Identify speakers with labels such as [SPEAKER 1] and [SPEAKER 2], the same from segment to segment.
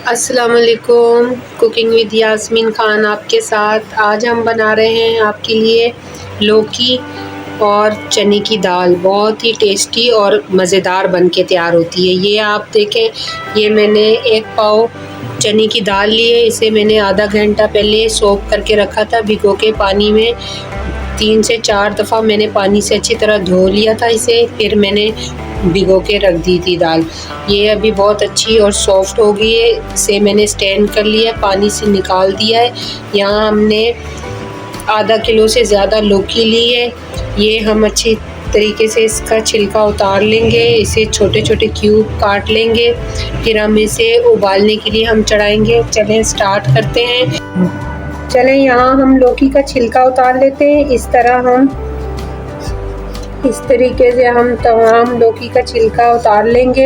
[SPEAKER 1] अस्सलाम वालेकुम। Cooking with Yasmin Khan आपके साथ। आज हम बना रहे हैं आपके लिए लौकी और चने की दाल। बहुत ही टेस्टी और मज़ेदार बन के तैयार होती है। ये आप देखें, ये मैंने 1 पाव चने की दाल ली है। इसे मैंने आधा घंटा पहले सोक करके रखा था भिगो के पानी में। 3 से 4 दफ़ा मैंने पानी से अच्छी तरह धो लिया था इसे, फिर मैंने भिगो के रख दी थी दाल। ये अभी बहुत अच्छी और सॉफ्ट हो गई है। इसे मैंने स्टैंड कर लिया, पानी से निकाल दिया है। यहाँ हमने आधा किलो से ज़्यादा लौकी ली है। ये हम अच्छी तरीके से इसका छिलका उतार लेंगे, इसे छोटे छोटे क्यूब काट लेंगे, फिर हम इसे उबालने के लिए हम चढ़ाएंगे। चलें स्टार्ट करते हैं। चलें यहाँ हम लौकी का छिलका उतार लेते हैं। इस तरीके से हम तमाम लौकी का छिलका उतार लेंगे।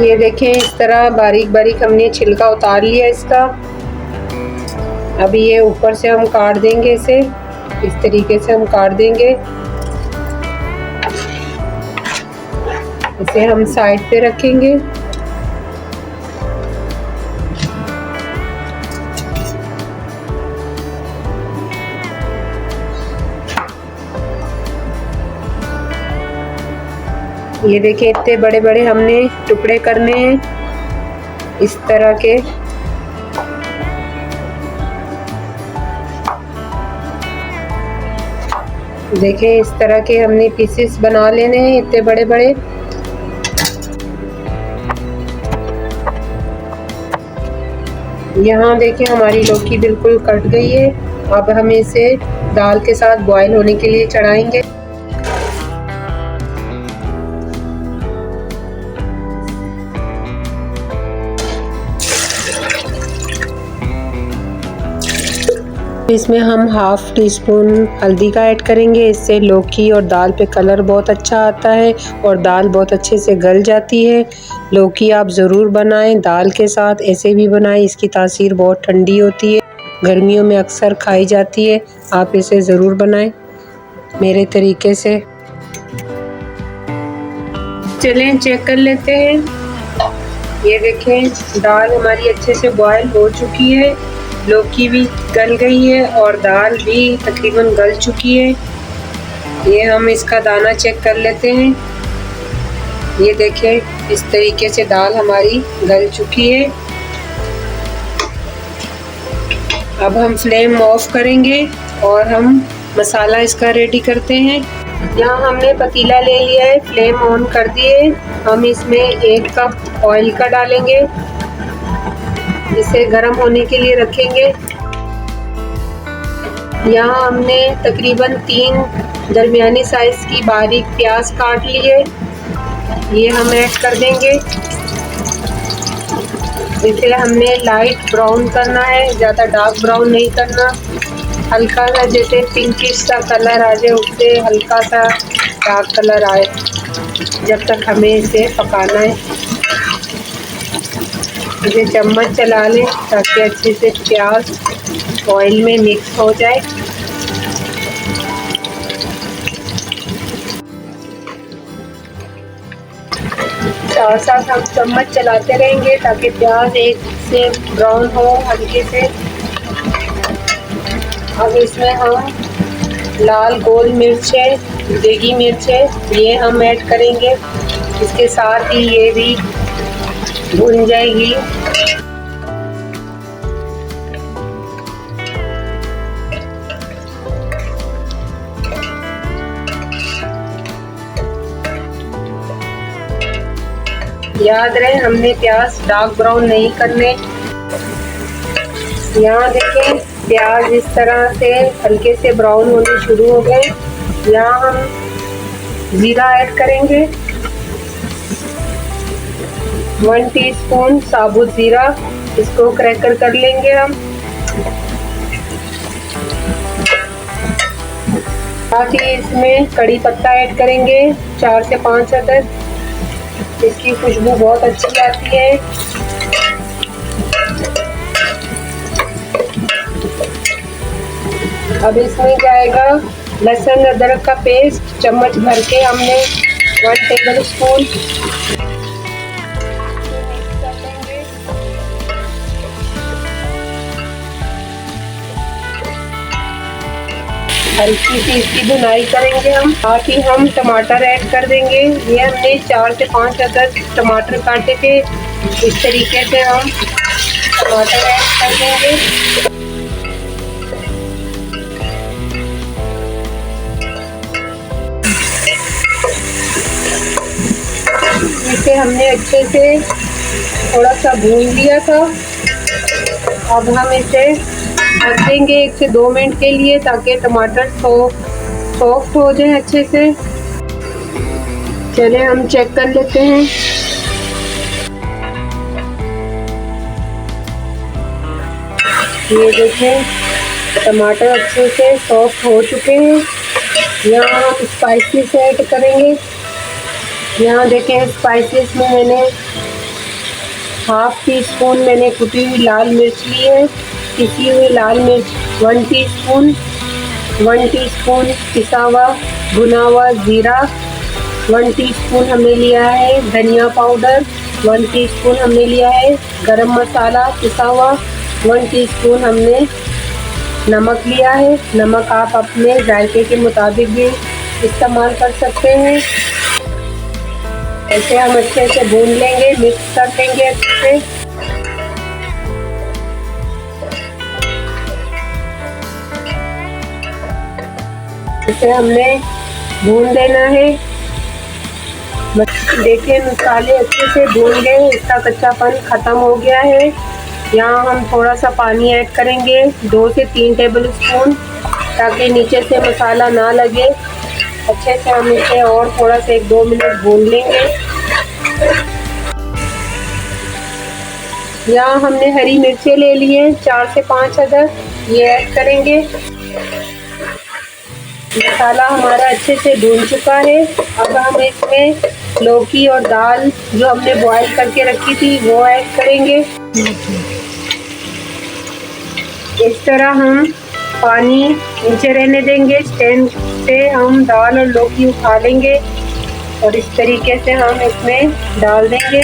[SPEAKER 1] ये देखें, इस तरह बारीक बारीक हमने छिलका उतार लिया इसका। अभी ये ऊपर से हम काट देंगे इसे, इस तरीके से हम काट देंगे। इसे हम साइड पे रखेंगे। ये देखिए, इतने बड़े बड़े हमने टुकड़े करने हैं इस तरह के। देखें, इस तरह के हमने पीसेस बना लेने हैं, इतने बड़े बड़े। यहाँ देखिए, हमारी लौकी बिल्कुल कट गई है। अब हम इसे दाल के साथ बॉईल होने के लिए चढ़ाएंगे। इसमें हम हाफ़ टी स्पून हल्दी का ऐड करेंगे। इससे लौकी और दाल पे कलर बहुत अच्छा आता है और दाल बहुत अच्छे से गल जाती है। लौकी आप ज़रूर बनाएं दाल के साथ, ऐसे भी बनाएं। इसकी तासीर बहुत ठंडी होती है, गर्मियों में अक्सर खाई जाती है। आप इसे ज़रूर बनाएं मेरे तरीके से। चलें चेक कर लेते हैं। ये देखें, दाल हमारी अच्छे से बॉयल हो चुकी है, लौकी भी गल गई है और दाल भी तकरीबन गल चुकी है। ये हम इसका दाना चेक कर लेते हैं। ये देखें, इस तरीके से दाल हमारी गल चुकी है। अब हम फ्लेम ऑफ करेंगे और हम मसाला इसका रेडी करते हैं। यहाँ हमने पतीला ले लिया है, फ्लेम ऑन कर दिए। हम इसमें 1 कप ऑयल का डालेंगे, इसे गर्म होने के लिए रखेंगे। यहाँ हमने तकरीबन 3 दरमियानी साइज की बारीक प्याज काट ली है, ये हम ऐड कर देंगे। इसे हमने लाइट ब्राउन करना है, ज़्यादा डार्क ब्राउन नहीं करना। हल्का सा जैसे पिंकिश सा कलर आ जाए, उससे हल्का सा डार्क कलर आए, जब तक हमें इसे पकाना है। इसे चम्मच चला लें ताकि अच्छे से प्याज ऑयल में मिक्स हो जाए। साथ साथ हम चम्मच चलाते रहेंगे ताकि प्याज एक से ब्राउन हो हल्के से। अब इसमें हम लाल गोल मिर्च है, देगी मिर्च है, ये हम ऐड करेंगे। इसके साथ ही ये भी भुन जाएगी। याद रहे, हमने प्याज डार्क ब्राउन नहीं करने। यहाँ देखें, प्याज इस तरह से हल्के से ब्राउन होने शुरू हो गए। यहाँ हम जीरा ऐड करेंगे, 1 टीस्पून साबुत जीरा, इसको क्रैकर कर लेंगे हम। साथ ही इसमें कड़ी पत्ता ऐड करेंगे, 4 से 5 अदद। इसकी खुशबू बहुत अच्छी आती है। अब इसमें जाएगा लहसुन अदरक का पेस्ट, चम्मच भर के हमने 1 टेबल स्पून हल्की सी इसकी भुनाई करेंगे हम। साथ ही हम टमाटर ऐड कर देंगे। ये हमने 4 से 5 अदद टमाटर काटे थे। इस तरीके से हम टमाटर ऐड कर देंगे। इसे हमने अच्छे से थोड़ा सा भून लिया था। अब हम इसे ढक देंगे 1 से 2 मिनट के लिए, ताकि टमाटर सॉफ्ट हो जाए अच्छे से। चलिए हम चेक कर लेते हैं। ये देखें टमाटर अच्छे से सॉफ्ट हो चुके हैं। यहाँ हम स्पाइसेस ऐड करेंगे। यहाँ देखें स्पाइसेस में मैंने 1/2 टीस्पून मैंने कुटी हुई लाल मिर्च ली है। पिसी हुई लाल मिर्च 1 टीस्पून, 1 टीस्पून पिसा हुआ भुना हुआ जीरा, 1 टीस्पून हमने लिया है धनिया पाउडर, 1 टीस्पून हमने लिया है गरम मसाला पिसा हुआ, 1 टीस्पून हमने नमक लिया है। नमक आप अपने जायके के मुताबिक भी इस्तेमाल कर सकते हैं। ऐसे हम अच्छे से भून लेंगे, मिक्स कर लेंगे अच्छे से। इसे हमने भून देना है। देखिए मसाले अच्छे से भून गए, इसका कच्चापन खत्म हो गया है। यहाँ हम थोड़ा सा पानी ऐड करेंगे 2 से 3 टेबल स्पून, ताकि नीचे से मसाला ना लगे। अच्छे से हम इसे और थोड़ा सा 1-2 मिनट भून लेंगे। यहाँ हमने हरी मिर्चें ले ली हैं 4 से 5 अदद, ये ऐड करेंगे। मसाला हमारा अच्छे से भून चुका है। अब हम इसमें लौकी और दाल जो हमने बॉईल करके रखी थी वो ऐड करेंगे। इस तरह हम पानी नीचे रहने देंगे। स्टैंड से हम दाल और लौकी उठा लेंगे और इस तरीके से हम इसमें डाल देंगे।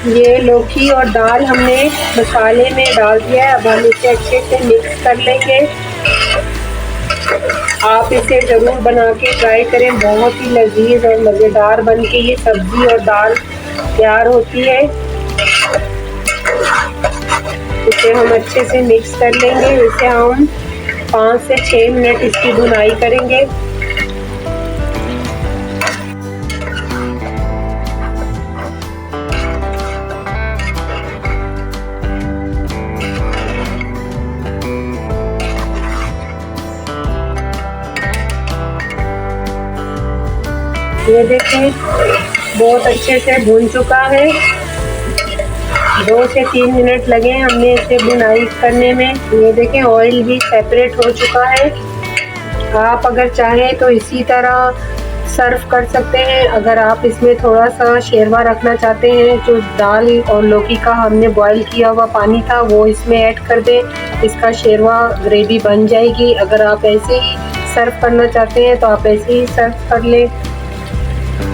[SPEAKER 1] ये लौकी और दाल हमने मसाले में डाल दिया है। अब हम इसे अच्छे से मिक्स कर लेंगे। आप इसे ज़रूर बना के ट्राई करें, बहुत ही लजीज और मज़ेदार बन के ये सब्ज़ी और दाल तैयार होती है। इसे हम अच्छे से मिक्स कर लेंगे। इसे हम 5 से 6 मिनट इसकी भुनाई करेंगे। ये देखें बहुत अच्छे से भून चुका है। 2 से 3 मिनट लगे हमने इसे भुनाई करने में। ये देखें ऑयल भी सेपरेट हो चुका है। आप अगर चाहें तो इसी तरह सर्व कर सकते हैं। अगर आप इसमें थोड़ा सा शेरवा रखना चाहते हैं, जो दाल और लौकी का हमने बॉईल किया हुआ पानी था वो इसमें ऐड कर दें, इसका शेरवा ग्रेवी बन जाएगी। अगर आप ऐसे ही सर्व करना चाहते हैं तो आप ऐसे ही सर्व कर लें।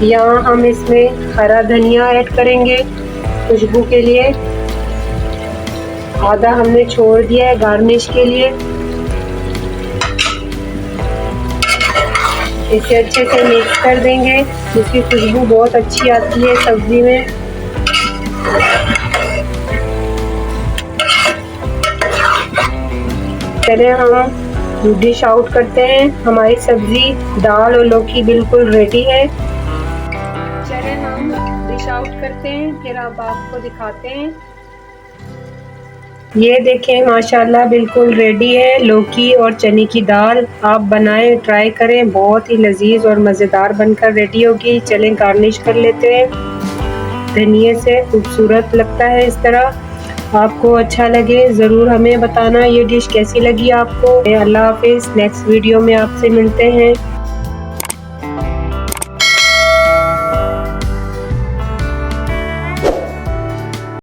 [SPEAKER 1] यहाँ हम इसमें हरा धनिया ऐड करेंगे खुशबू के लिए। आधा हमने छोड़ दिया है गार्निश के लिए। इसे अच्छे से मिक्स कर देंगे, इसकी खुशबू बहुत अच्छी आती है सब्जी में। चलिए हम डिश आउट करते हैं। हमारी सब्जी दाल और लौकी बिल्कुल रेडी है। चलिए हम डिश आउट करते हैं, फिर अब आपको दिखाते हैं। ये देखें माशाल्लाह बिल्कुल रेडी है लौकी और चने की दाल। आप बनाएं, ट्राई करें, बहुत ही लजीज और मज़ेदार बनकर रेडी होगी। चलें गार्निश कर लेते हैं। धनिए से खूबसूरत लगता है इस तरह। आपको अच्छा लगे ज़रूर हमें बताना ये डिश कैसी लगी आपको। अल्लाह हाफिज़, नेक्स्ट वीडियो में आपसे मिलते हैं।